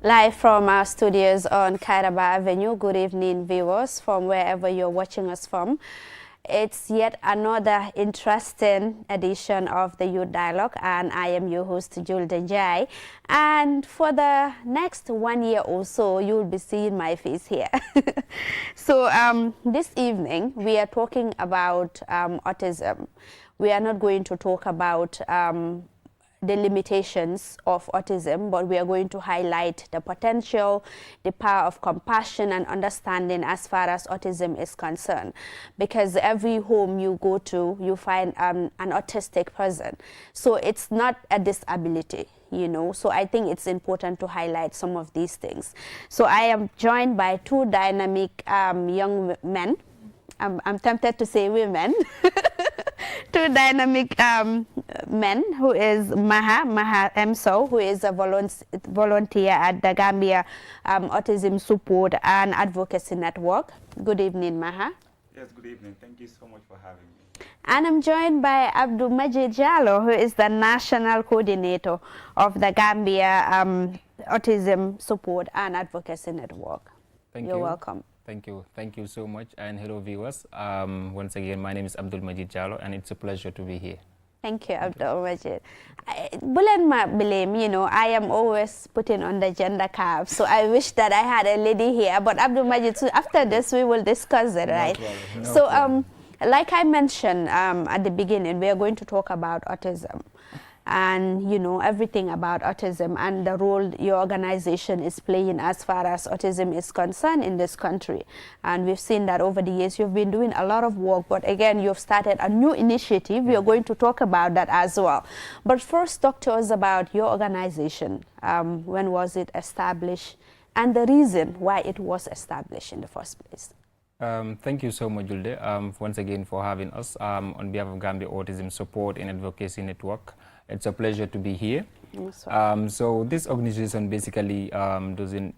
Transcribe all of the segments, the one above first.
Live from our studios on Kairaba Avenue. Good evening, viewers, from wherever you're watching us from. It's yet another interesting edition of the Youth Dialogue, and I am your host, Jules Denjai. And for the next 1 year or so, you'll be seeing my face here. So this evening, we are talking about autism. We are not going to talk about the limitations of autism, but we are going to highlight the potential, the power of compassion and understanding as far as autism is concerned. Because every home you go to, you find an autistic person. So it's not a disability, you know. So I think it's important to highlight some of these things. So I am joined by two dynamic young men. I'm tempted to say women. Two dynamic men, who is Maha Emso, who is a volunteer at the Gambia Autism Support and Advocacy Network. Good evening, Maha. Yes, good evening. Thank you so much for having me. And I'm joined by Abdul Majid Jallo, who is the National Coordinator of the Gambia Autism Support and Advocacy Network. You're welcome. Thank you. Thank you so much. And hello, viewers. Once again, my name is Abdul Majid Jallo, and it's a pleasure to be here. Thank you, Abdul Majid. You know, I am always putting on the gender cap, so I wish that I had a lady here. But Abdul Majid, so after this, we will discuss it, right? No problem. Like I mentioned at the beginning, we are going to talk about autism. And you know everything about autism and the role your organization is playing as far as autism is concerned in this country. And we've seen that over the years you've been doing a lot of work, but again you've started a new initiative. We are going to talk about that as well. But first, talk to us about your organization. When was it established and the reason why it was established in the first place? Thank you so much, Julde, once again for having us on behalf of Gambia Autism Support and Advocacy Network. It's a pleasure to be here. So this organization basically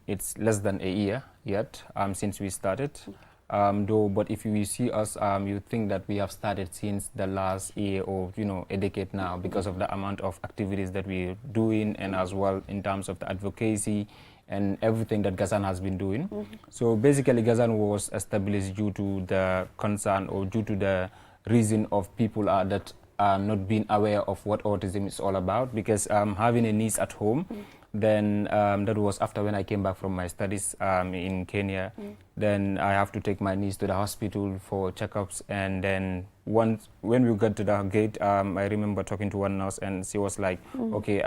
it's less than a year yet since we started. But if you see us, you think that we have started since the last year or a decade now, because of the amount of activities that we're doing, and as well in terms of the advocacy and everything that Gazan has been doing. So basically Gazan was established due to the concern or due to the reason of people that are not being aware of what autism is all about, because having a niece at home, then that was after when I came back from my studies in Kenya. Then I have to take my niece to the hospital for checkups, and then when we got to the gate, I remember talking to one nurse, and she was like, okay,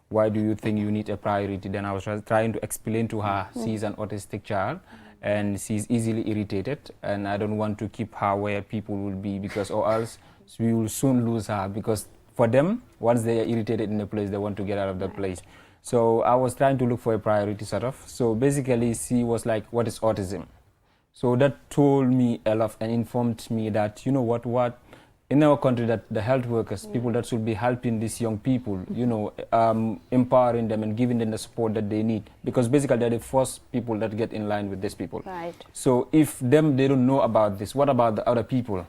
why do you think you need a priority? Then I was trying to explain to her, she's an autistic child and she's easily irritated, and I don't want to keep her where people will be, because or else we will soon lose her, because for them, once they are irritated in a place, they want to get out of the place. So I was trying to look for a priority sort of. So basically she was like, what is autism? So that told me a lot and informed me that, you know what in our country, that the health workers, people that should be helping these young people, empowering them and giving them the support that they need, because basically they're the first people that get in line with these people. Right. So if they don't know about this, what about the other people?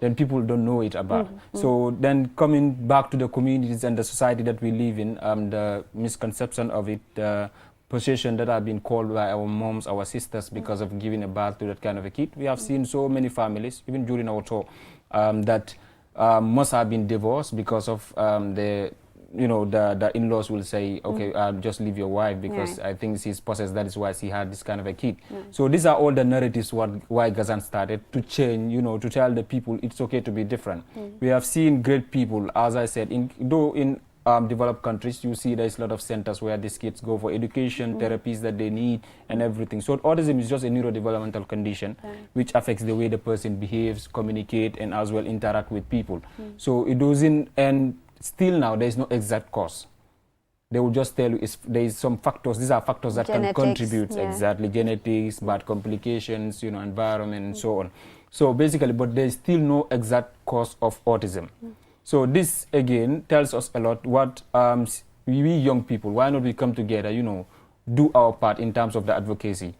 Then people don't know it about. So then coming back to the communities and the society that we live in, the misconception of it, the position that have been called by our moms, our sisters, because of giving a birth to that kind of a kid. We have seen so many families, even during our tour, that must have been divorced because of the in-laws will say, okay, just leave your wife because I think she's possessed, that is why she had this kind of a kid. So these are all the narratives why Gazan started to change, to tell the people it's okay to be different. We have seen great people, as I said, in developed countries, you see there's a lot of centers where these kids go for education, therapies that they need and everything. So autism is just a neurodevelopmental condition which affects the way the person behaves, communicate, and as well interact with people. So it doesn't, and still now there is no exact cause. They will just tell you there is some factors. These are factors that can contribute. Exactly, genetics, bad complications, environment, and so on. So basically, but there is still no exact cause of autism. So this again tells us a lot. What we young people, why not we come together? Do our part in terms of the advocacy.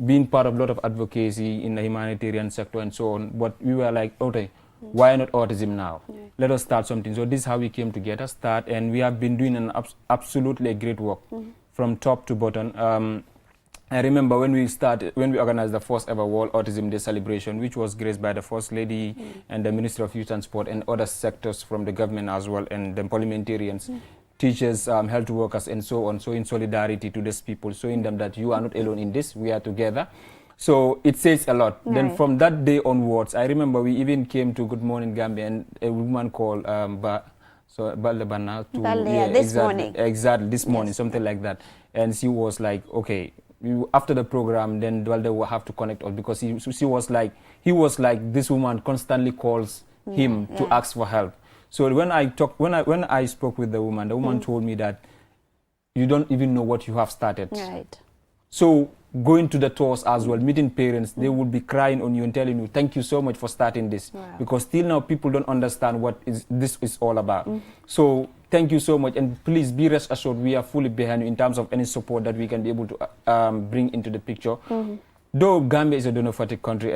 Being part of a lot of advocacy in the humanitarian sector and so on. But we were like, okay, why not autism now? Let us start something. So this is how we came together, and we have been doing an absolutely great work. from top to bottom. I remember when we organized the first ever World Autism Day celebration, which was graced by the First Lady and the Minister of Youth and Sport and other sectors from the government as well, and the parliamentarians, teachers, health workers, and so on. So in solidarity to these people, showing them that you are not alone in this, we are together. So it says a lot. Right. Then from that day onwards, I remember we even came to Good Morning Gambia, and a woman called Balabana exactly this morning, something like that. And she was like, okay, after the program, then Dwalde will have to connect us, because he was like, this woman constantly calls him to ask for help. So when I spoke with the woman told me that you don't even know what you have started. Right. So going to the tours as well, meeting parents, they will be crying on you and telling you, thank you so much for starting this. Wow. Because still now people don't understand what this is all about. So thank you so much, and please be rest assured we are fully behind you in terms of any support that we can be able to bring into the picture. Though Gambia is a donor-fatigue country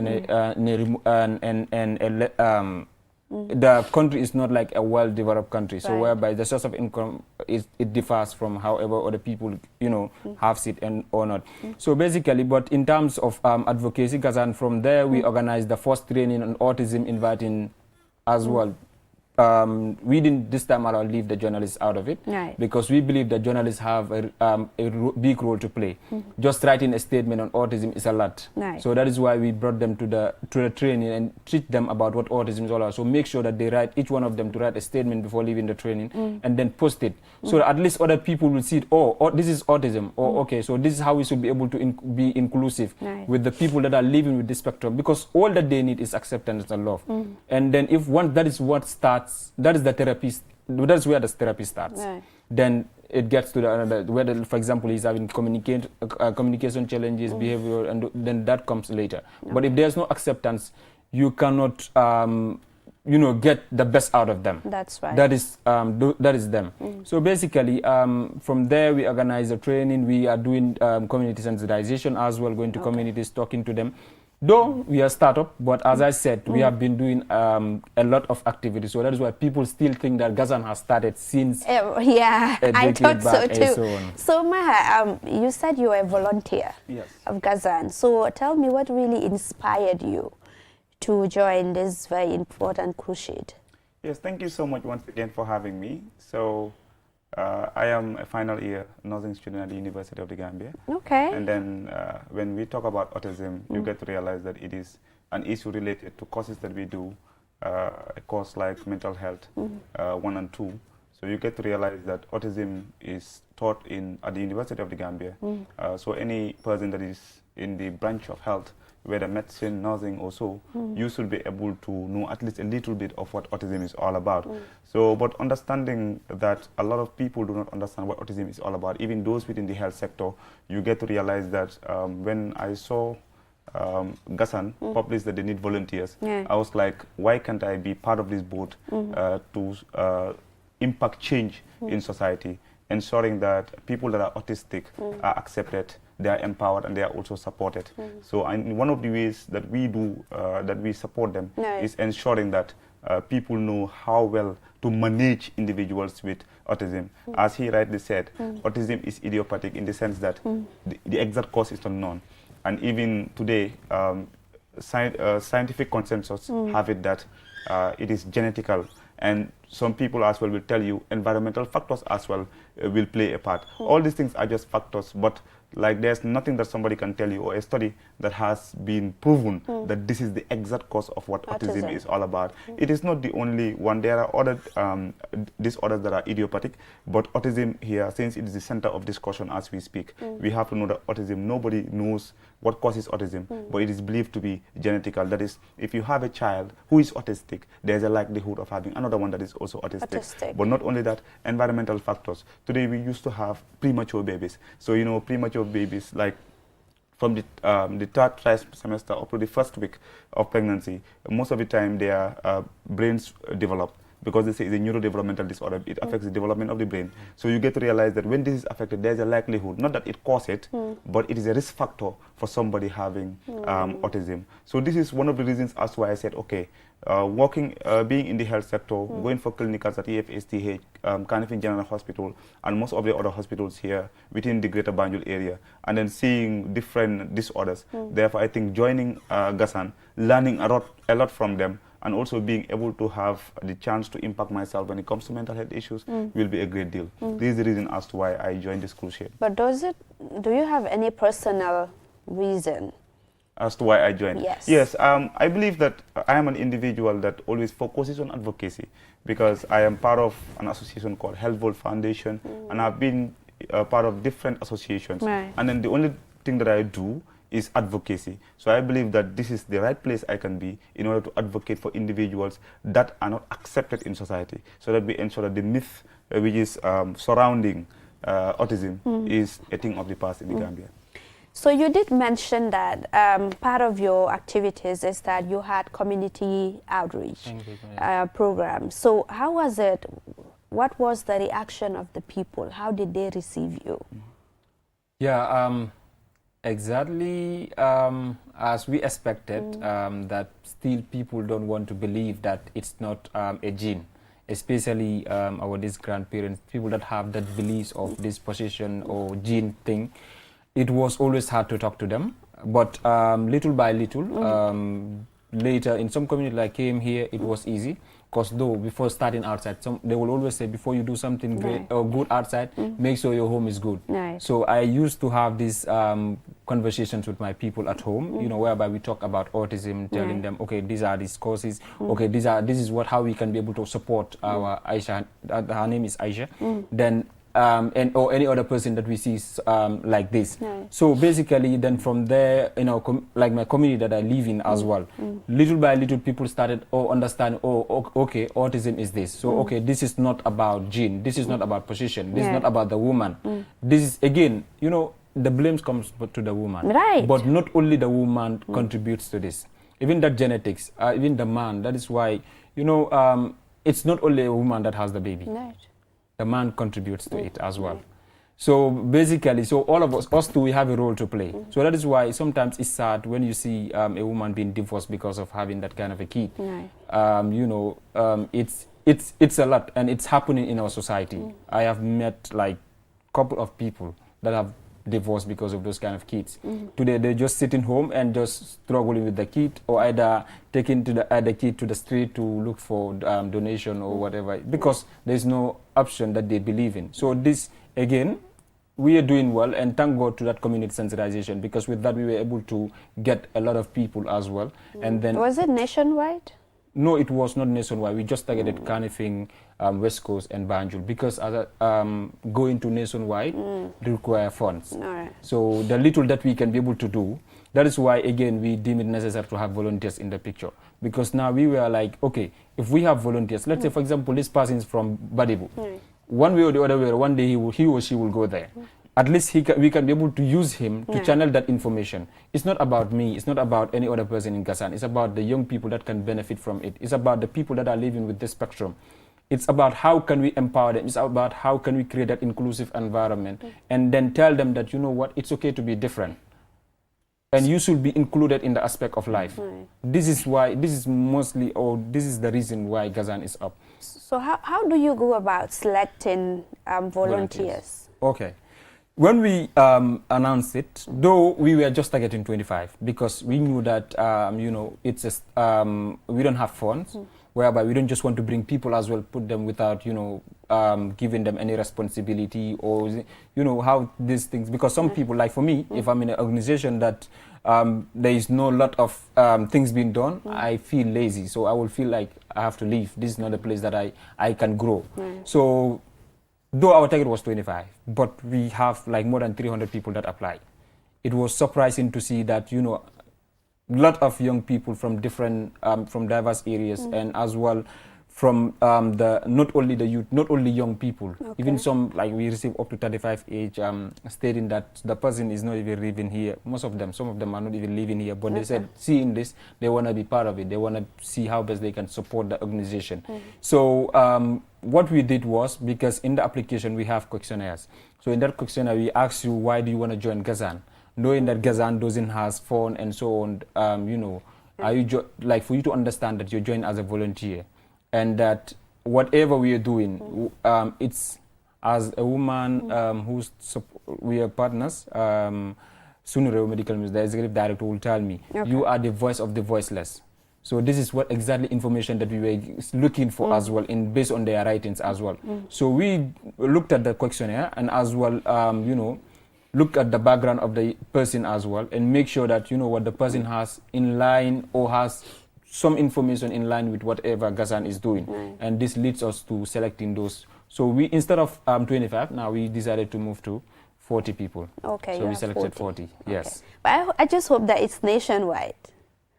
the country is not like a well-developed country, so whereby the source of income it differs from however other people have it or not. So basically, but in terms of advocacy, Kazan, from there we organized the first training on autism, inviting as well. We didn't this time around leave the journalists out of it, because we believe that journalists have a big role to play. Just writing a statement on autism is a lot. So that is why we brought them to the training and teach them about what autism is all about. So make sure that they write, each one of them to write a statement before leaving the training, and then post it. So that at least other people will see it, oh, this is autism, or okay, so this is how we should be able to be inclusive with the people that are living with this spectrum, because all that they need is acceptance and love. And then if once that is what starts, that is the therapist. That's where the therapy starts. Then it gets to the another, whether, for example, he's having communication challenges, behavior, and then that comes later. But if there's no acceptance, you cannot, get the best out of them. That's right. That is them. So basically, from there we organize a training. We are doing community sensitization as well, going to communities, talking to them. Though we are a startup, but as I said, we have been doing a lot of activities. So that is why people still think that Gazan has started since I thought so too. So Maha, you said you were a volunteer of Gazan. So tell me what really inspired you to join this very important crusade. Yes, thank you so much once again for having me. So I am a final year nursing student at the University of the Gambia. Okay. And then when we talk about autism, you get to realize that it is an issue related to courses that we do, a course like mental health 1 and 2. So you get to realize that autism is taught at the University of the Gambia. So any person that is in the branch of health, whether medicine, nursing or so, you should be able to know at least a little bit of what autism is all about. So, but understanding that a lot of people do not understand what autism is all about, even those within the health sector, you get to realize that when I saw Gasan publish that they need volunteers, I was like, why can't I be part of this board to impact change in society, ensuring that people that are autistic are accepted, they are empowered, and they are also supported. So one of the ways that we do, that we support them is ensuring that people know how well to manage individuals with autism. As he rightly said, autism is idiopathic in the sense that the exact cause is unknown. And even today, scientific consensus have it that it is genetical. And some people as well will tell you environmental factors as well will play a part. All these things are just factors, but like there's nothing that somebody can tell you or a study that has been proven that this is the exact cause of what autism is all about. It is not the only one. There are other disorders that are idiopathic, but autism here, since it is the center of discussion as we speak, we have to know that autism, nobody knows what causes autism, but it is believed to be genetical. That is, if you have a child who is autistic, there's a likelihood of having another one that is also autistic. But not only that, environmental factors. Today we used to have premature babies. So, you know, premature babies, like from the third trimester up to the first week of pregnancy, most of the time their brains develop. because they say it's a neurodevelopmental disorder. It affects the development of the brain. So you get to realize that when this is affected, there's a likelihood, not that it causes it, but it is a risk factor for somebody having autism. So this is one of the reasons as to why I said, okay, being in the health sector, going for clinicals at EFSTH, Kanifing General Hospital, and most of the other hospitals here within the Greater Banjul area, and then seeing different disorders. Therefore, I think joining GASAN, learning a lot from them, and also being able to have the chance to impact myself when it comes to mental health issues will be a great deal. This is the reason as to why I joined this crusade. But do you have any personal reason as to why I joined? Yes. Yes, I believe that I am an individual that always focuses on advocacy, because I am part of an association called Health Volt Foundation, and I've been part of different associations. Right. And then the only thing that I do is advocacy. So I believe that this is the right place I can be in order to advocate for individuals that are not accepted in society, so that we ensure that the myth which is surrounding autism is a thing of the past in the Gambia. So you did mention that part of your activities is that you had community outreach program. So how was it? What was the reaction of the people? How did they receive you? Yeah, exactly as we expected, that still people don't want to believe that it's not a gene, especially these grandparents, people that have that beliefs of this position or gene thing. It was always hard to talk to them, but little by little, later in some community like came here, it was easy. Because though before starting outside, they will always say before you do something great or good outside, make sure your home is good. Right. So I used to have these conversations with my people at home, you know, whereby we talk about autism, telling them, okay, these are these causes, okay, this is how we can be able to support our Aisha. Her name is Aisha. Then or any other person that we see like this. Right. So basically, then from there, you know, like my community that I live in as well, little by little, people started understand. Oh, okay, autism is this. So okay, this is not about gene. This is not about position. This is not about the woman. This is again, you know, the blame comes to the woman. Right. But not only the woman contributes to this. Even that genetics, even the man. That is why, you know, it's not only a woman that has the baby. Right. The man contributes to it as well. So basically, so all of us two, we have a role to play. So that is why sometimes it's sad when you see a woman being divorced because of having that kind of a kid. Right. You know, it's a lot, and it's happening in our society. I have met like couple of people that have divorced because of those kind of kids. Today they're just sitting home and just struggling with the kid, or either taking the kid to the street to look for donation or whatever, because there's no option that they believe in. So this again, we are doing well, and thank God to that community sensitization, because with that we were able to get a lot of people as well. And then was it nationwide? No, it was not nationwide. We just targeted Kanifing, West Coast, and Banjul, because going to nationwide require funds. Right. So the little that we can be able to do, that is why again we deem it necessary to have volunteers in the picture. Because now we were like, okay, if we have volunteers, let's say for example this person is from Badibu, one way or the other way, one day he or she will go there. At least we can be able to use him to channel that information. It's not about me. It's not about any other person in Gasan. It's about the young people that can benefit from it. It's about the people that are living with this spectrum. It's about how can we empower them. It's about how can we create that inclusive environment and then tell them that, you know what, it's okay to be different. And you should be included in the aspect of life. This is why, this is mostly, or this is the reason why Gazan is up. So how do you go about selecting volunteers? Okay. When we announced it, though we were just targeting 25, because we knew that, you know, it's we don't have funds, whereby we don't just want to bring people as well, put them without, you know, giving them any responsibility or, you know, how these things, because some people, like for me, if I'm in an organization that there is no lot of things being done, I feel lazy. So I will feel like I have to leave. This is not a place that I can grow. So, though our target was 25, but we have like more than 300 people that apply. It was surprising to see that, you know, a lot of young people from different, from diverse areas, and as well from not only the youth, not only young people, Okay. even some, like we receive up to 35 age, stating that the person is not even living here. Most of them, some of them are not even living here, but they said seeing this, they want to be part of it. They want to see how best they can support the organization. So what we did was, because in the application we have questionnaires. So in that questionnaire, we ask you, why do you want to join Gazan? Knowing that Gazan doesn't has phone and so on, you know, are you like, for you to understand that you're joining as a volunteer, and that whatever we are doing, it's as a woman who's we are partners. Sunure Medical News, the executive director, will tell me, you are the voice of the voiceless. So this is what exactly information that we were looking for as well, in based on their writings as well. So we looked at the questionnaire and as well, you know, look at the background of the person as well, and make sure that, you know, what the person has in line or has some information in line with whatever Gazan is doing. And this leads us to selecting those. So we, instead of 25, now we decided to move to 40 people. Okay. So we selected 40. Yes. But I just hope that it's nationwide.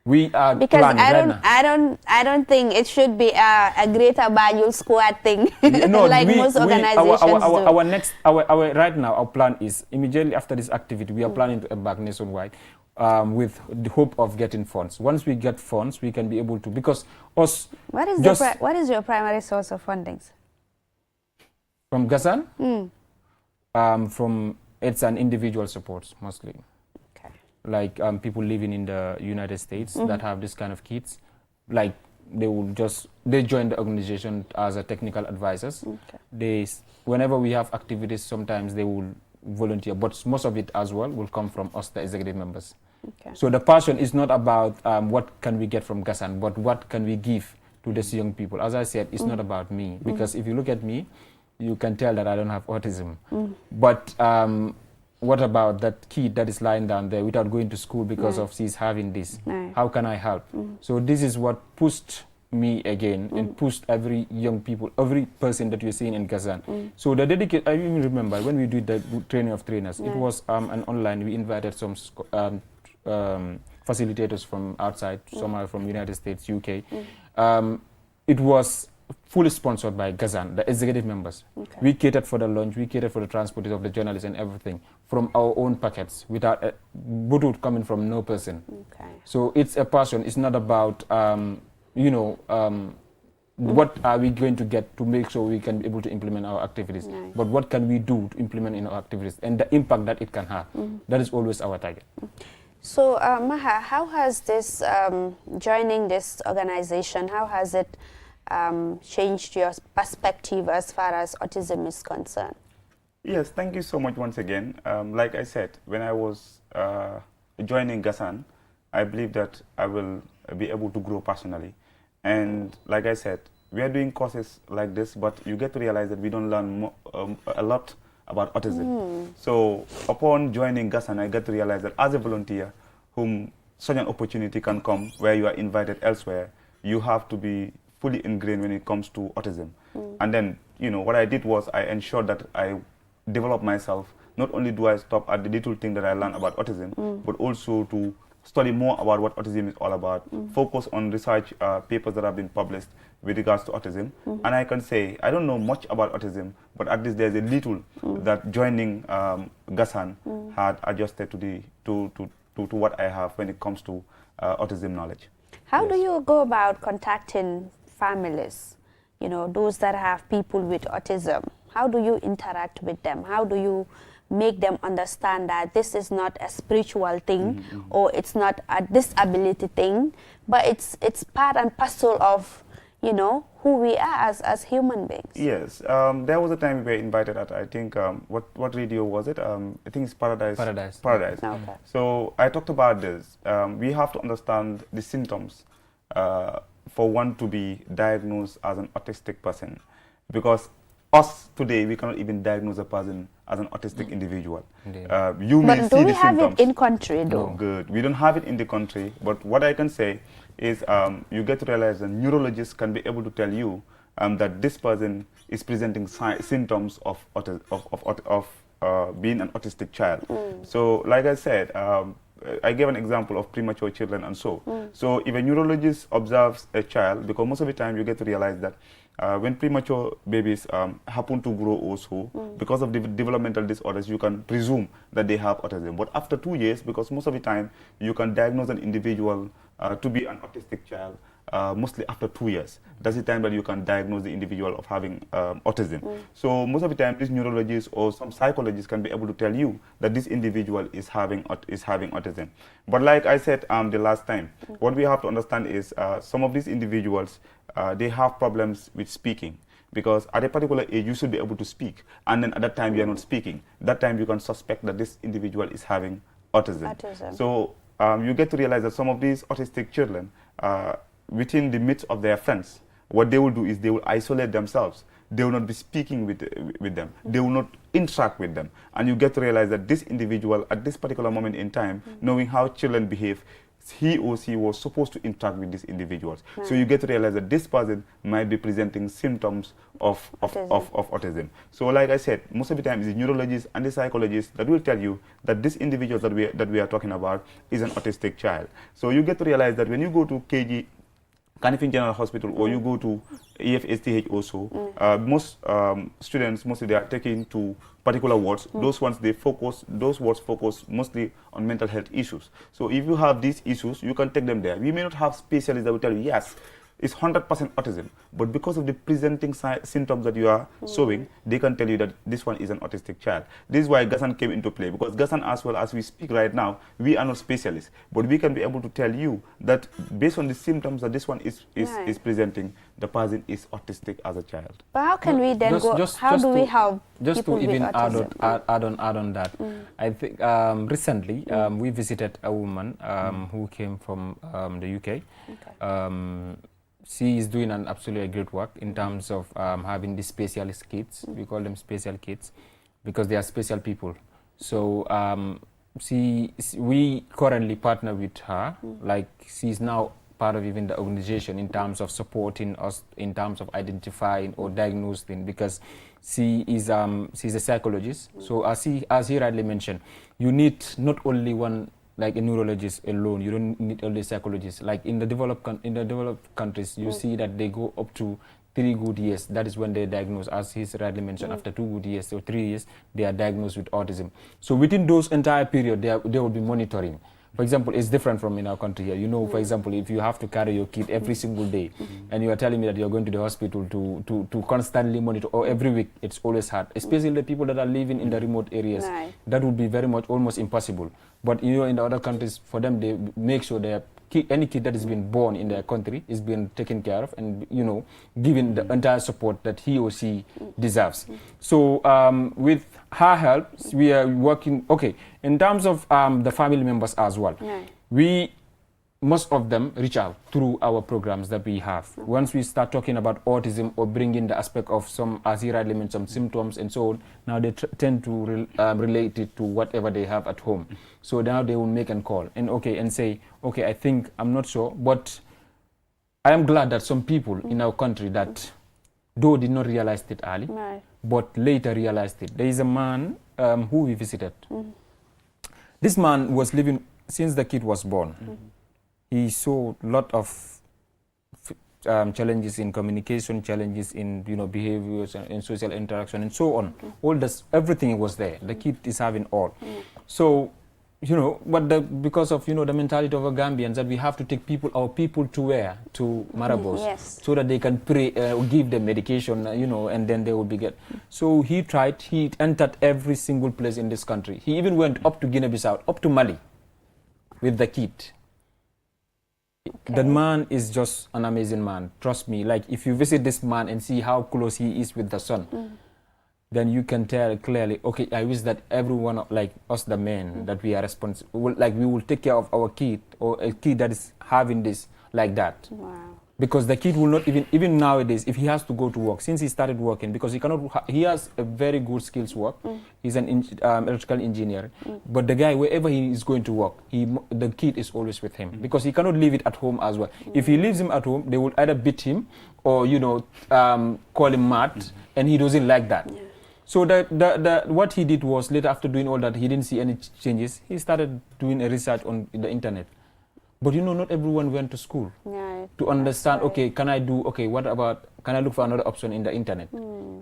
We are because I don't think it should be a greater Banjul squad thing like most organizations do. Right now our plan is immediately after this activity we are planning to embark nationwide with the hope of getting funds. Once we get funds, we can be able to, because us. What is your primary source of fundings? From Gazan? From it's an individual support mostly. Like people living in the United States that have this kind of kits, like they join the organization as a technical advisors. Whenever we have activities, sometimes they will volunteer, but most of it as well will come from us, the executive members. So the passion is not about what can we get from Gazan, but what can we give to these young people. As I said, it's not about me, because if you look at me, you can tell that I don't have autism. But what about that kid that is lying down there without going to school because of she's having this? How can I help? So this is what pushed me again and pushed every young people, every person that you're seeing in Gazan. So the I even remember when we did the training of trainers, it was an online, we invited some facilitators from outside, some are from United States, UK. It was fully sponsored by Gazan, the executive members. We catered for the lunch, we catered for the transport of the journalists and everything from our own packets, without a butut coming from no person. So it's a passion. It's not about, you know, what are we going to get to make sure we can be able to implement our activities, but what can we do to implement in our activities and the impact that it can have. That is always our target. So Maha, how has this, joining this organization, how has it changed your perspective as far as autism is concerned? Yes, thank you so much once again. Like I said, when I was joining Gazan, I believe that I will be able to grow personally. And like I said, we are doing courses like this, but you get to realize that we don't learn a lot about autism. So upon joining Gazan, I get to realize that as a volunteer, whom such an opportunity can come where you are invited elsewhere, you have to be fully ingrained when it comes to autism. And then, you know, what I did was I ensured that I develop myself. Not only do I stop at the little thing that I learned about autism, but also to study more about what autism is all about, focus on research papers that have been published with regards to autism. And I can say, I don't know much about autism, but at least there's a little that joining Gazan had adjusted to what I have when it comes to autism knowledge. How do you go about contacting families, you know, those that have people with autism? How do you interact with them? How do you make them understand that this is not a spiritual thing or it's not a disability thing, but it's part and parcel of, you know, who we are as human beings? Yes, there was a time we were invited at, I think, what radio was it? I think it's Paradise. Paradise. Okay. So I talked about this. We have to understand the symptoms for one to be diagnosed as an autistic person, because us today, we cannot even diagnose a person as an autistic individual. You may see the symptoms. But do we have it in country though? Good. We don't have it in the country, but what I can say is you get to realize that neurologists can be able to tell you that this person is presenting symptoms of being an autistic child. So like I said, I gave an example of premature children and so. So if a neurologist observes a child, because most of the time you get to realize that when premature babies happen to grow also, because of the developmental disorders, you can presume that they have autism. But after 2 years, because most of the time you can diagnose an individual to be an autistic child, mostly after 2 years. That's the time that you can diagnose the individual of having autism. So most of the time, these neurologists or some psychologists can be able to tell you that this individual is having autism. But like I said the last time, what we have to understand is some of these individuals, they have problems with speaking. Because at a particular age, you should be able to speak. And then at that time, you are not speaking. That time, you can suspect that this individual is having autism. So you get to realize that some of these autistic children, within the midst of their friends, what they will do is they will isolate themselves. They will not be speaking with them. They will not interact with them. And you get to realize that this individual, at this particular moment in time, knowing how children behave, he or she was supposed to interact with these individuals. So you get to realize that this person might be presenting symptoms of autism. So like I said, most of the time it's the neurologists and the psychologists that will tell you that this individual that we are talking about is an autistic child. So you get to realize that when you go to Kanifing General Hospital or you go to EFSTH also, most students, mostly they are taken to particular wards. Those wards focus mostly on mental health issues. So if you have these issues, you can take them there. We may not have specialists that will tell you, yes, it's 100% autism, but because of the presenting symptoms that you are showing, they can tell you that this one is an autistic child. This is why GASAN came into play, because GASAN, as well as we speak right now, we are not specialists, but we can be able to tell you that based on the symptoms that this one is presenting, the person is autistic as a child. But how can we then how do we help just people to even with autism? add on that? I think recently we visited a woman who came from the UK. She is doing an absolutely great work in terms of having these specialist kids. We call them special kids because they are special people. So we currently partner with her. Like she's now part of even the organization in terms of supporting us in terms of identifying or diagnosing, because she is she's a psychologist. So as he rightly mentioned, you need not only one, like a neurologist alone. You don't need only psychologists. Like in the developed countries, you see that they go up to 3 good years. That is when they diagnose, as he's rightly mentioned. After 2 good years or 3 years, they are diagnosed with autism. So within those entire period, they will be monitoring. For example, it's different from in our country here. You know, for example, if you have to carry your kid every single day, and you are telling me that you're going to the hospital to constantly monitor, or every week, it's always hard. Especially the people that are living in the remote areas. That would be very much almost impossible. But you know, in the other countries, for them, they make sure they any kid that is being born in their country is being taken care of, and you know, given the entire support that he or she deserves. So with her help, we are working. Okay, in terms of the family members as well, most of them reach out through our programs that we have. Once we start talking about autism or bring in the aspect of some, as he rightly mentioned, some symptoms and so on, now they tend to relate it to whatever they have at home. So now they will make a call and say, okay, I think, I'm not sure, but I am glad that some people in our country that though did not realize it early, but later realized it. There is a man who we visited. This man was living since the kid was born. He saw a lot of challenges in communication, challenges in behaviors and social interaction and so on. All this, everything was there. The kid is having all. So, but because of the mentality of our Gambians that we have to take our people to where? To Marabos, so that they can pray, give them medication, and then they will be good. So he tried. He entered every single place in this country. He even went up to Guinea-Bissau, up to Mali, with the kid. That man is just an amazing man. Trust me. Like if you visit this man and see how close he is with the son, then you can tell clearly, okay, I wish that everyone, like us, the men, that we are responsible, like we will take care of our kid, or a kid that is having this like that. Wow. Because the kid will not even nowadays, if he has to go to work, since he started working, because he has a very good skills work. He's an electrical engineer. But the guy, wherever he is going to work, the kid is always with him, because he cannot leave it at home as well. If he leaves him at home, they will either beat him or, call him mad, and he doesn't like that. So what he did was, later after doing all that, he didn't see any changes. He started doing a research on the internet. But you know, not everyone went to school to understand, okay, can I look for another option in the internet?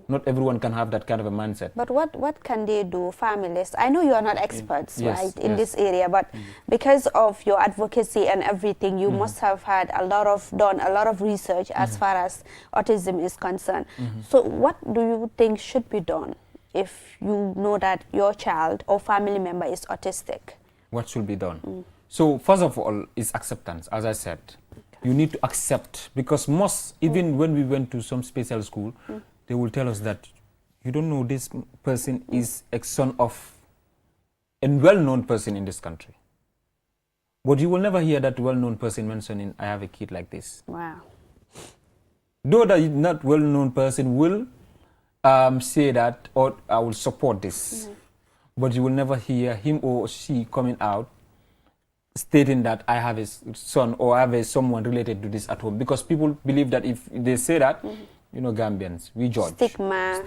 Not everyone can have that kind of a mindset. But what can they do, families? I know you are not experts, right, in this area, but because of your advocacy and everything, you must have had done a lot of research as far as autism is concerned. So what do you think should be done if you know that your child or family member is autistic? What should be done? So first of all is acceptance, as I said. You need to accept, because even when we went to some special school, they will tell us that you don't know this person is a son of a well-known person in this country. But you will never hear that well-known person mentioning, I have a kid like this. Wow. Though the not well-known person will say that, or I will support this. But you will never hear him or she coming out stating that I have a son or I have someone related to this at home, because people believe that if they say that, you know, Gambians, we judge. Stigma,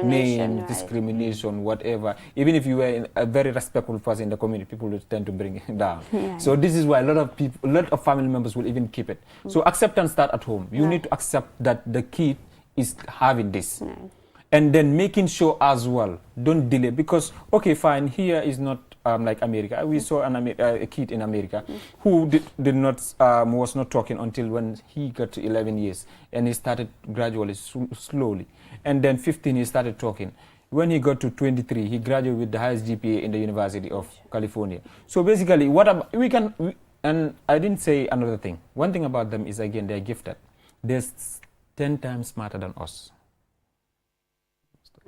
name, discrimination, whatever. Even if you were a very respectful person in the community, people will tend to bring it down. So this is why a lot of family members will even keep it. So acceptance starts at home. You need to accept that the kid is having this. And then making sure as well, don't delay, because, okay, fine, here is not like America. We saw a kid in America who was not talking until when he got to 11 years, and he started gradually, slowly. And then 15, he started talking. When he got to 23, he graduated with the highest GPA in the University of California. So basically, and I didn't say another thing. One thing about them is, again, they're gifted. They're 10 times smarter than us.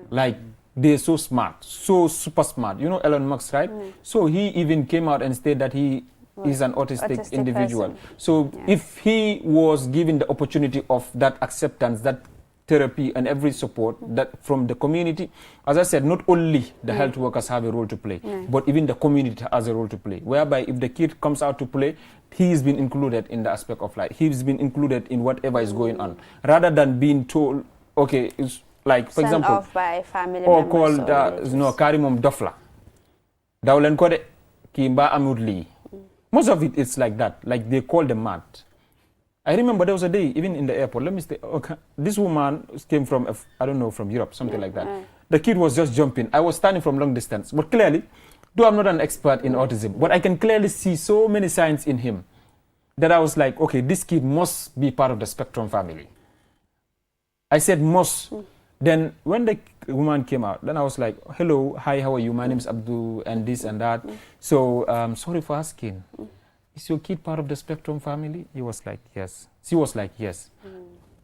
Like, they're so smart, so super smart. You know Elon Musk, right? So he even came out and stated that he is an autistic individual. Person. So if he was given the opportunity of that acceptance, that therapy and every support that from the community, as I said, not only the health workers have a role to play, but even the community has a role to play. Whereby if the kid comes out to play, he's been included in the aspect of life. He's been included in whatever is going on, rather than being told, okay, it's like, for example, off by family or members called Karimum Dofla. Dawlen Kode Kimba Amudli. Most of it is like that. Like, they call them mad. I remember there was a day, even in the airport, let me say, okay, this woman came from, I don't know, from Europe, something like that. The kid was just jumping. I was standing from long distance. But clearly, though I'm not an expert in autism, but I can clearly see so many signs in him that I was like, okay, this kid must be part of the spectrum family. I said must. Then when the woman came out, then I was like, hello, hi, how are you? My name is Abdul, and this and that. So, sorry for asking. Is your kid part of the spectrum family? He was like, yes. She was like, yes.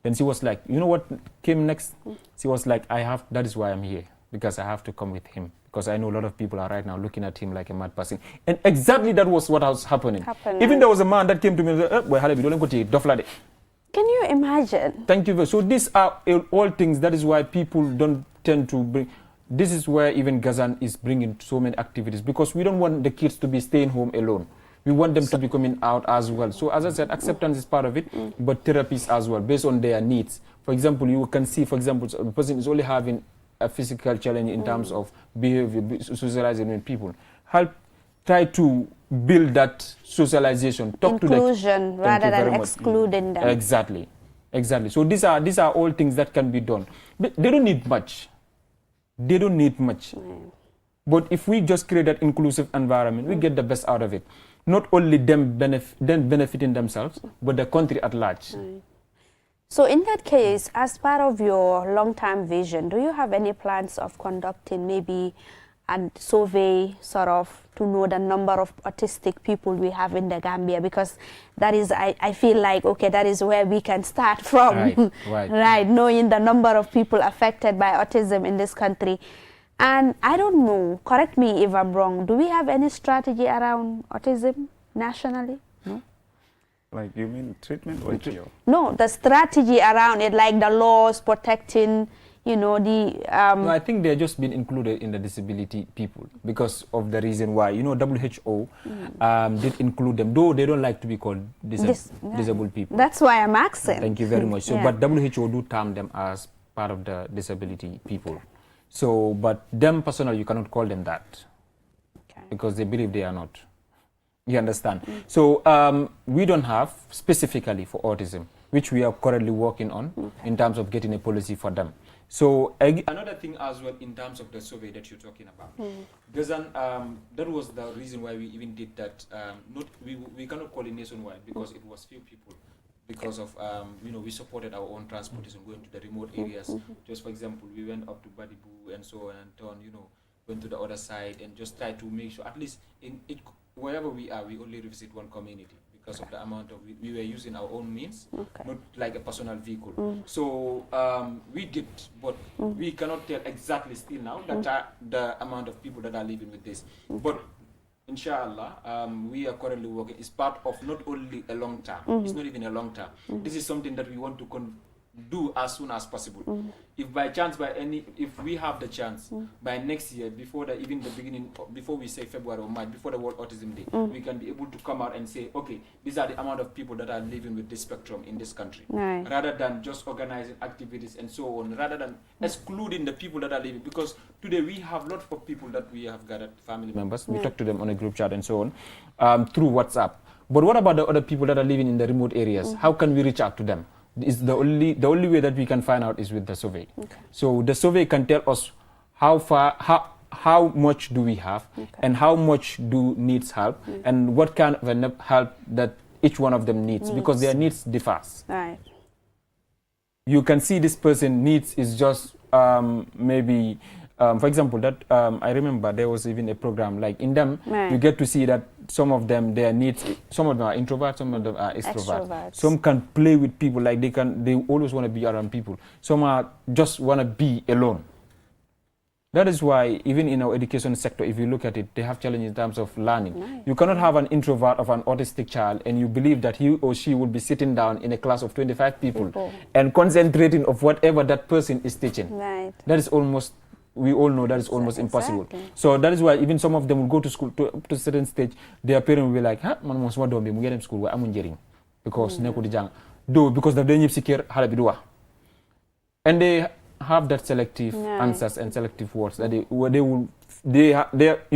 Then she was like, you know what came next? She was like, that is why I'm here, because I have to come with him. Because I know a lot of people are right now looking at him like a mad person. And exactly that was what was happening. Even there was a man that came to me and said, well, don't go to Doflade. Can you imagine? Thank you. So these are all things. That is why people don't tend to bring. This is where even Gazan is bringing so many activities, because we don't want the kids to be staying home alone. We want them to be coming out as well. So as I said, acceptance is part of it, but therapies as well, based on their needs. For example, you can see, for example, a person is only having a physical challenge in terms of behavior, socializing with people. Try to build that socialization. Inclusion rather than excluding them. Exactly. So these are all things that can be done. But they don't need much. But if we just create that inclusive environment, we get the best out of it. Not only them benefiting themselves, but the country at large. So in that case, as part of your long-term vision, do you have any plans of conducting maybe a survey sort of to know the number of autistic people we have in the Gambia? Because that is, I feel like, okay, that is where we can start from. Right, knowing the number of people affected by autism in this country. And I don't know, correct me if I'm wrong, do we have any strategy around autism nationally? No? Like, you mean treatment or cure? No, the strategy around it, like the laws protecting, you know, the... No, I think they're just been included in the disability people because of the reason why, you know, WHO did include them, though they don't like to be called disabled people. That's why I'm asking. Thank you very much. So, but WHO do term them as part of the disability people. So, but them personally, you cannot call them that Okay. because they believe they are not. You understand? So we don't have specifically for autism, which we are currently working on in terms of getting a policy for them. So another thing as well in terms of the survey that you're talking about, that was the reason why we even did that. We cannot call it nationwide because it was few people. Because of we supported our own transportation going to the remote areas. Just for example, we went up to Badibu and so on and on. Went to the other side and just try to make sure at least wherever we are, we only visit one community because of the amount of we were using our own means, not like a personal vehicle. So we did, but we cannot tell exactly still now that the amount of people that are living with this. But inshallah, we are currently working. It's part of not only a long term. It's not even a long term. This is something that we want to do as soon as possible. If by chance, if we have the chance, by next year, before the beginning, before we say February or March, before the World Autism Day, we can be able to come out and say, okay, these are the amount of people that are living with this spectrum in this country. Right. Rather than just organizing activities and so on, rather than excluding the people that are living. Because today we have lots of people that we have gathered, family members. We talk to them on a group chat and so on, through WhatsApp. But what about the other people that are living in the remote areas? How can we reach out to them? Is the only way that we can find out is with the survey. So the survey can tell us how much do we have and how much needs help and what kind of help that each one of them needs. Because their needs differs. Right. You can see this person needs is just maybe for example, that I remember there was even a program like in them you get to see that some of them their needs, some of them are introverts, some of them are extroverts. Some can play with people, like they always want to be around people. Some are just want to be alone. That is why even in our education sector, if you look at it, they have challenges in terms of learning. You cannot have an introvert of an autistic child and you believe that he or she will be sitting down in a class of 25 people and concentrating of whatever that person is teaching. Right. That is almost, we all know that is almost impossible. So that is why even some of them will go to school to a certain stage. Their parents will be like, man mos don't be mu school where I'm because because the day secure and they have that selective answers and selective words that you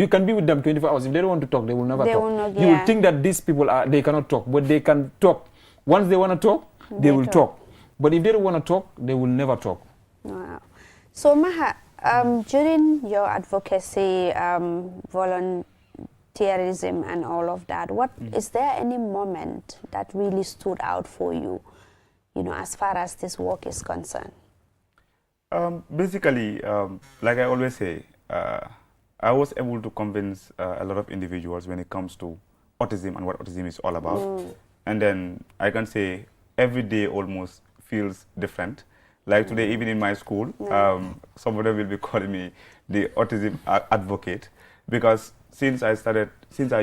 can be with them 24 hours. If they don't want to talk, they will never talk. You will think that these people they cannot talk, but they can talk. Once they want to talk, they will talk. But if they don't want to talk, they will never talk. Wow. So Maha, during your advocacy, volunteerism and all of that, is there any moment that really stood out for you, as far as this work is concerned? Basically, like I always say, I was able to convince a lot of individuals when it comes to autism and what autism is all about. And then I can say every day almost feels different. Like today, even in my school, some of them will be calling me the autism advocate, because since I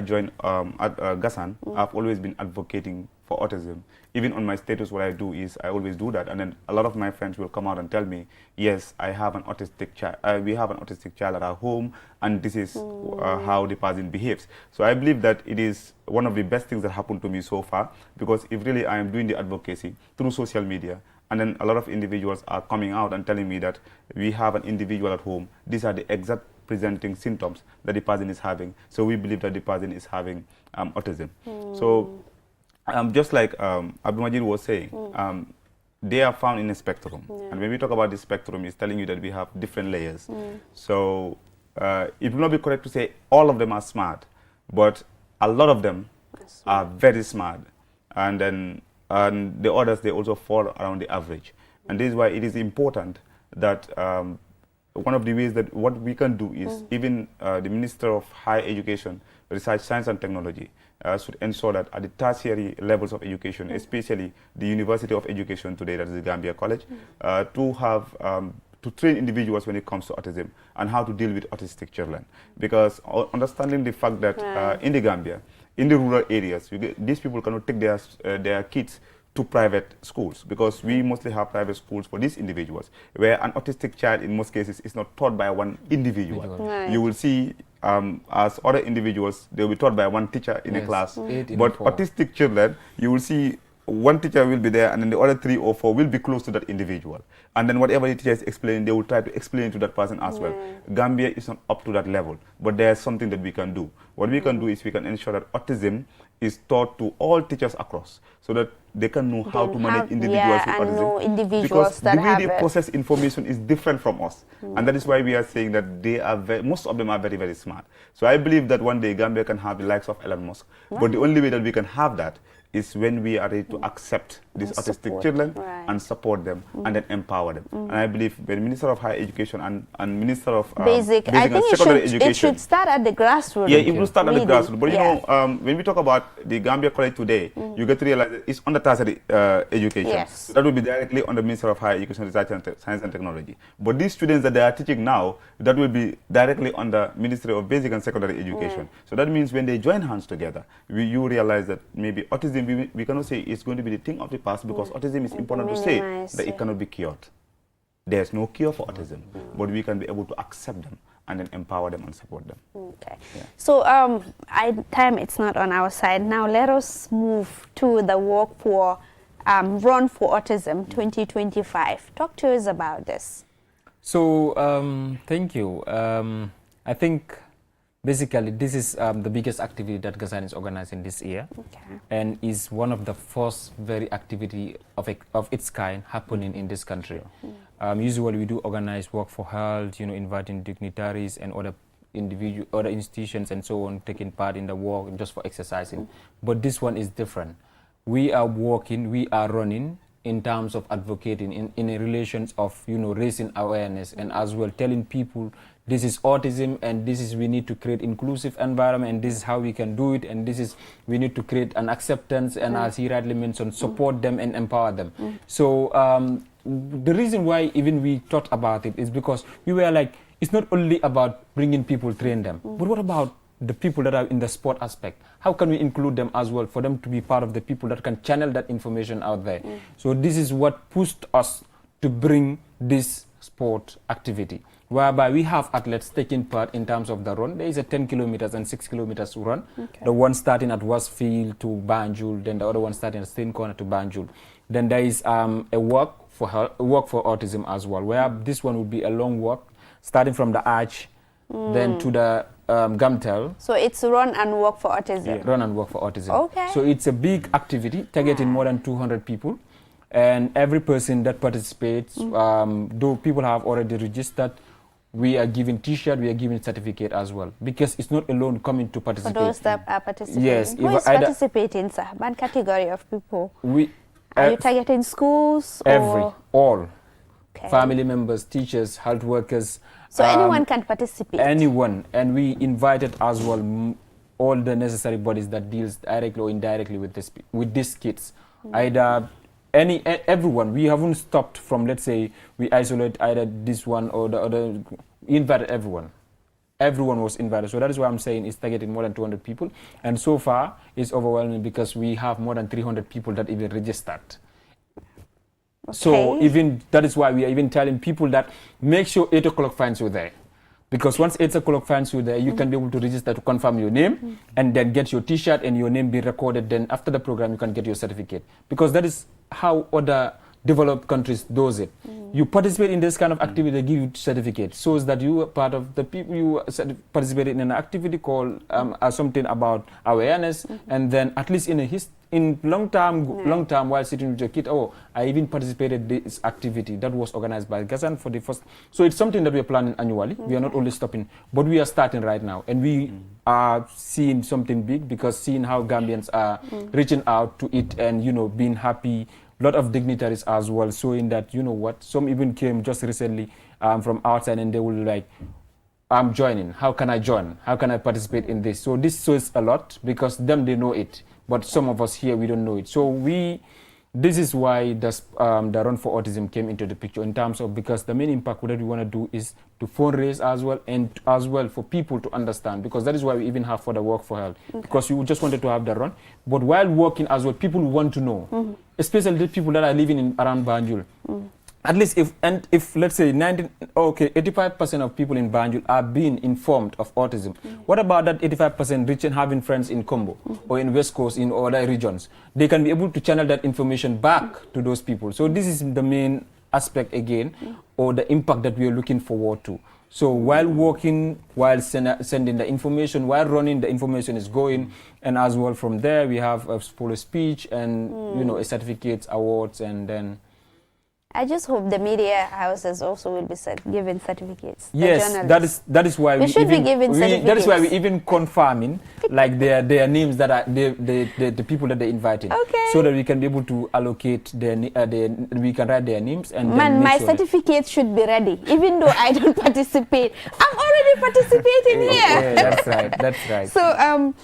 joined at Gasan, I've always been advocating for autism. Even on my status, what I do is I always do that, and then a lot of my friends will come out and tell me, yes, I have an autistic child. We have an autistic child at our home, and this is how the person behaves. So I believe that it is one of the best things that happened to me so far, because if really I am doing the advocacy through social media, and then a lot of individuals are coming out and telling me that we have an individual at home, these are the exact presenting symptoms that the person is having. So we believe that the person is having autism. So just like Abdul Majid was saying, they are found in a spectrum. And when we talk about the spectrum, it's telling you that we have different layers. So it will not be correct to say all of them are smart, but a lot of them are very smart. And then the others, they also fall around the average. And this is why it is important that one of the ways that what we can do is even the Minister of Higher Education, Research, Science and Technology should ensure that at the tertiary levels of education, especially the University of Education today, that is the Gambia College, to have to train individuals when it comes to autism and how to deal with autistic children. Because understanding the fact that in the Gambia, in the rural areas, these people cannot take their kids to private schools, because we mostly have private schools for these individuals, where an autistic child in most cases is not taught by one individual. You will see as other individuals, they will be taught by one teacher in a class. But autistic children, you will see one teacher will be there, and then the other 3 or 4 will be close to that individual. And then whatever the teacher is explaining, they will try to explain to that person as well. Gambia is not up to that level, but there's something that we can do. What we can do is we can ensure that autism is taught to all teachers across, so that they can know how to manage individuals with autism. Because the way they process information is different from us. And that is why we are saying that they are most of them are very, very smart. So I believe that one day Gambia can have the likes of Elon Musk. But the only way that we can have that is when we are ready to accept these autistic children and support them and then empower them. And I believe the Minister of Higher Education and Minister of Basic and Secondary Education. It should start at the grassroots. Yeah, it will start at the grassroots. But you know, when we talk about the Gambia College today, you get to realize that it's under tertiary education. Yes. So that will be directly under Minister of Higher Education, Research and Science and Technology. But these students that they are teaching now, that will be directly under Ministry of Basic and Secondary Education. So that means when they join hands together, you realize that maybe autism, we cannot say it's going to be the thing of the past, because autism is important to say that it cannot be cured. There's no cure for autism, but we can be able to accept them and then empower them and support them. Okay. Yeah. So time it's not on our side. Now let us move to the Walk for Run for Autism 2025. Talk to us about this. So thank you. I think basically this is the biggest activity that Gasan is organizing this year, and is one of the first very activity of its kind happening in this country. Usually we do organize Work for Health, you know, inviting dignitaries and other institutions and so on taking part in the walk just for exercising. But this one is different. We are walking, we are running in terms of advocating in a relations of, you know, raising awareness, and as well telling people this is autism, and this is we need to create inclusive environment, and this is how we can do it, and this is we need to create an acceptance, and as he rightly mentioned, support them and empower them. So the reason why even we thought about it is because we were like, it's not only about bringing people, train them, but what about the people that are in the sport aspect? How can we include them as well, for them to be part of the people that can channel that information out there? So this is what pushed us to bring this sport activity, whereby we have athletes taking part in terms of the run. There is a 10 kilometers and 6 kilometers run. The one starting at Westfield to Banjul, then the other one starting at Stain Corner to Banjul. Then there is a walk for autism as well, where this one would be a long walk starting from the arch, then to the Gamtel. So it's Run and Walk for Autism. Yeah, Run and Walk for Autism. Okay. So it's a big activity targeting more than 200 people, and every person that participates, though people have already registered, we are giving T-shirt, we are giving certificate as well, because it's not alone coming to participate. For those that are participating. Yes. Who is participating, sir? One category of people. Are you targeting schools? All. Family members, teachers, health workers. So anyone can participate? Anyone. And we invited as well all the necessary bodies that deals directly or indirectly with these kids. Either everyone. We haven't stopped from, let's say, we isolate either this one or the other. We invited everyone. Everyone was invited. So that is why I'm saying it's targeting more than 200 people. And so far, it's overwhelming because we have more than 300 people that even registered. So even that is why we are even telling people that make sure 8 o'clock finds you there. Because once 8 o'clock finds you there, you can be able to register to confirm your name and then get your T-shirt and your name be recorded. Then after the program, you can get your certificate. Because that is how other developed countries does it. You participate in this kind of activity, they give you certificate. Shows that you are part of the people, you participated in an activity called something about awareness. And then at least in long term while sitting with your kid, I even participated in this activity that was organized by Gazan for the first. So it's something that we are planning annually. We are not only stopping, but we are starting right now. And we are seeing something big, because seeing how Gambians are reaching out to it and, you know, being happy. A lot of dignitaries as well, showing that, you know what, some even came just recently from outside, and they will like, I'm joining. How can I join? How can I participate in this? So this shows a lot, because them, they know it. But some of us here, we don't know it. So this is why the Run for Autism came into the picture, in terms of, because the main impact that we want to do is to fundraise as well, and as well for people to understand, because that is why we even have for the Work for Health, because we just wanted to have the run. But while working as well, people want to know, especially the people that are living around Banjul. at least if let's say 85% of people in Banjul are being informed of autism, what about that 85% reaching having friends in Combo or in West Coast, in other regions? They can be able to channel that information back to those people. So this is the main aspect again, or the impact that we are looking forward to. So while working, while sending the information, while running, the information is going, and as well from there we have a full speech and a certificates, awards, and then. I just hope the media houses also will be giving certificates. Yes, that is why we should be giving certificates. That is why we even confirming like their names that are the people that they invited, so that we can be able to allocate we can write their names and. Man, my certificate should be ready, even though I don't participate. I'm already participating here. Yeah, that's right. That's right. So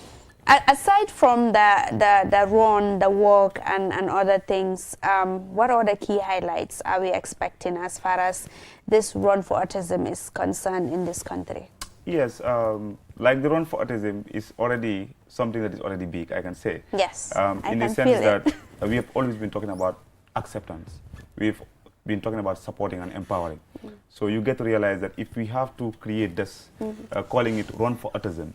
aside from the run, the work, and other things, what are the key highlights are we expecting as far as this run for autism is concerned in this country? Yes, like the run for autism is already something that is already big, I can say. Yes, in the sense that we have always been talking about acceptance. We've been talking about supporting and empowering. So you get to realize that if we have to create this, calling it run for autism,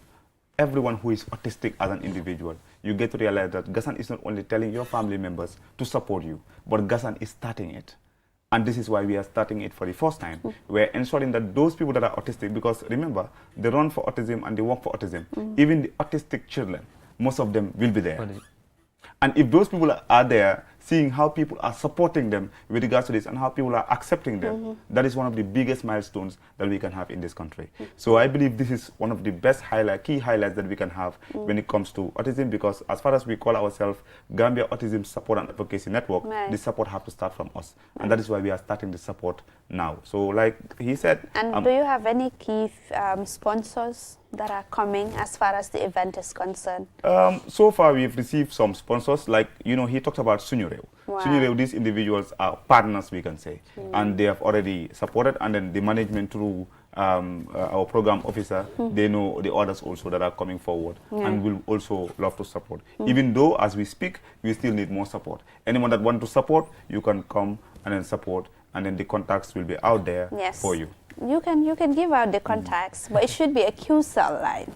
everyone who is autistic as an individual, you get to realize that Gasan is not only telling your family members to support you, but Gasan is starting it. And this is why we are starting it for the first time. We're ensuring that those people that are autistic, because remember, the run for autism and the work for autism, even the autistic children, most of them will be there. And if those people are there, seeing how people are supporting them with regards to this and how people are accepting them, that is one of the biggest milestones that we can have in this country. So I believe this is one of the best key highlights that we can have when it comes to autism, because as far as we call ourselves Gambia Autism Support and Advocacy Network, the support have to start from us. And that is why we are starting the support now. So like he said... And do you have any key sponsors that are coming as far as the event is concerned? So far we've received some sponsors, like, he talked about Sunyureu. Wow. Sunyureu, these individuals are partners, we can say, and they have already supported, and then the management through our program officer, they know the others also that are coming forward and will also love to support. Even though as we speak, we still need more support. Anyone that wants to support, you can come and then support, and then the contacts will be out there for you. You can give out the contacts, but it should be a QCell line.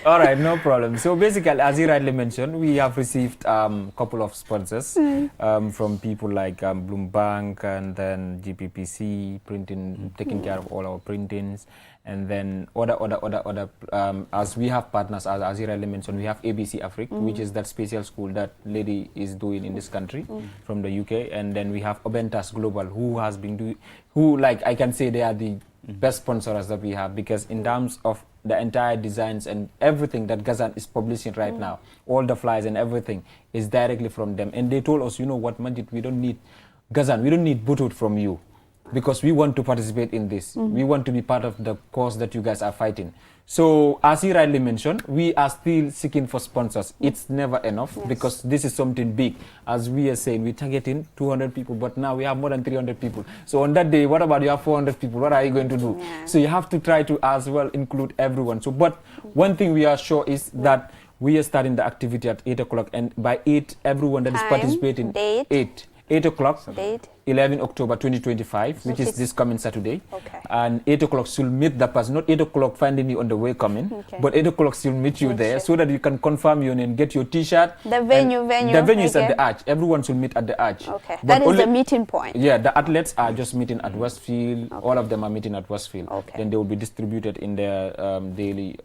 All right, no problem. So basically, as you rightly mentioned, we have received a couple of sponsors from people like Bloombank and then GPPC, printing, taking care of all our printings, and then other as we have partners, as you rightly mentioned, we have ABC Africa, which is that special school that lady is doing in this country from the UK, and then we have Obentas Global, who has been doing, like I can say they are the best sponsors that we have, because in terms of the entire designs and everything that Gazan is publishing right now, all the flyers and everything is directly from them. And they told us, you know what, Majid, we don't need Gazan, we don't need Butut from you, because we want to participate in this. We want to be part of the cause that you guys are fighting. So as you rightly mentioned, we are still seeking for sponsors. It's never enough, because this is something big. As we are saying, we're targeting 200 people, but now we have more than 300 people. So on that day, what about you have 400 people? What are you going to do? So you have to try to as well include everyone. So, but one thing we are sure is that we are starting the activity at 8 o'clock, and by 8, everyone that is participating, 8 o'clock, 11 October 2025, which is this coming Saturday. And 8 o'clock should meet the person, not 8 o'clock finding you on the way coming, but 8 o'clock should meet you there, so that you can confirm your name, get your t-shirt. The venue. The venue is at the arch. Everyone should meet at the arch. That is the meeting point. Yeah, the athletes are just meeting at Westfield. All of them are meeting at Westfield. Then they will be distributed in their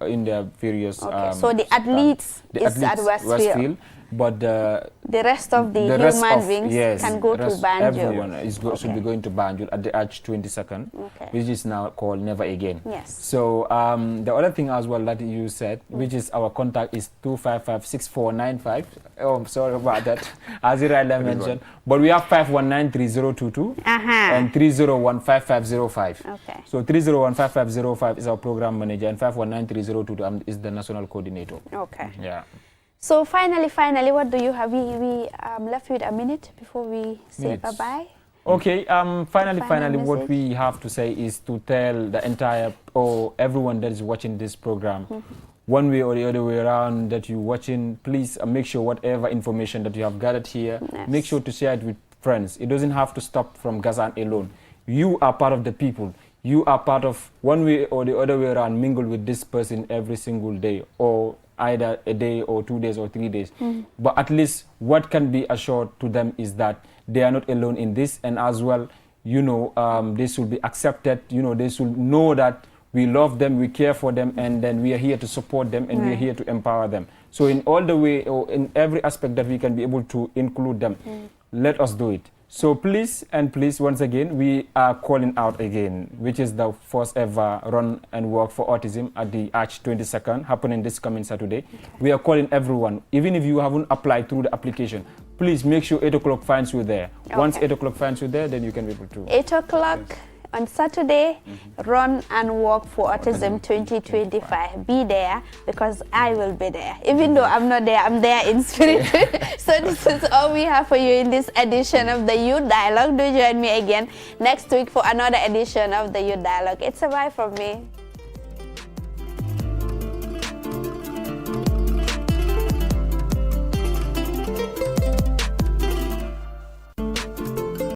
in their various. So the athletes is at Westfield. But the rest of the human beings can go to Banjul. Everyone should be going to Banjul at the Arch 22nd, which is now called Never Again. So the other thing as well that you said, which is our contact is 255-6495. Oh, I'm sorry about that, as you rightly mentioned. But we have 519-3022 and 301-5505. So 301-5505 is our program manager, and 519-3022 is the national coordinator. Yeah. So finally, what do you have? We left with a minute before we say bye-bye. Okay, finally, what we have to say is to tell the entire, or everyone that is watching this program, one way or the other way around that you're watching, please make sure whatever information that you have gathered here, make sure to share it with friends. It doesn't have to stop from Gazan alone. You are part of the people. You are part of, one way or the other way around, mingle with this person every single day, or either a day or 2 days or 3 days. But at least what can be assured to them is that they are not alone in this, and as well, you know, they should be accepted, you know, they should know that we love them, we care for them, and then we are here to support them, and we are here to empower them. So in all the way, or in every aspect that we can be able to include them, let us do it. So please, and please, once again, we are calling out again, which is the first ever run and walk for autism at the Arch 22nd, happening this coming Saturday. We are calling everyone, even if you haven't applied through the application, please make sure 8 o'clock finds you there. Once 8 o'clock finds you there, then you can be able to. 8 o'clock. On Saturday, Run and Walk for Autism 2025. Be there, because I will be there. Even though I'm not there, I'm there in spirit. So this is all we have for you in this edition of the Youth Dialogue. Do join me again next week for another edition of the Youth Dialogue. It's a bye from me.